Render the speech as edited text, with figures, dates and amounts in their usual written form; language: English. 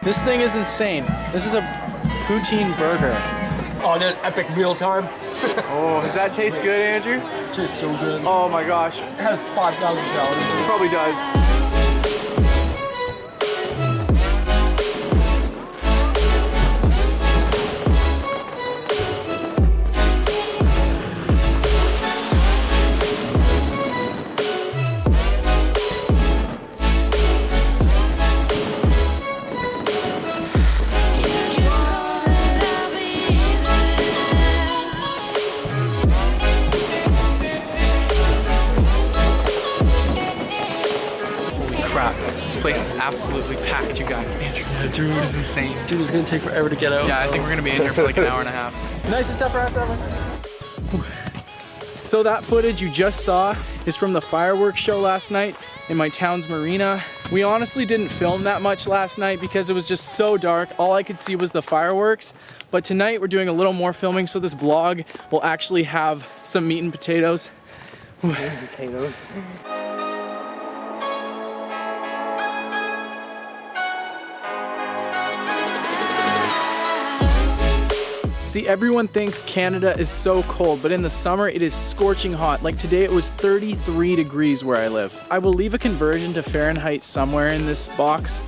This thing is insane. This is a poutine burger. Oh, that's epic mealtime. Oh, does that taste good, Andrew? It tastes so good. Oh my gosh. It has 5,000 calories. It probably does. This place is absolutely packed, you guys. Andrew, dude. This is insane. Dude, it's gonna take forever to get out. Yeah, I think we're gonna be in here for like an hour and a half. Nicest supper house ever. So that footage you just saw is from the fireworks show last night in my town's marina. We honestly didn't film that much last night because it was just so dark. All I could see was the fireworks. But tonight we're doing a little more filming, so this vlog will actually have some meat and potatoes. Potatoes. See, everyone thinks Canada is so cold, but in the summer it is scorching hot. Like today it was 33 degrees where I live. I will leave a conversion to Fahrenheit somewhere in this box,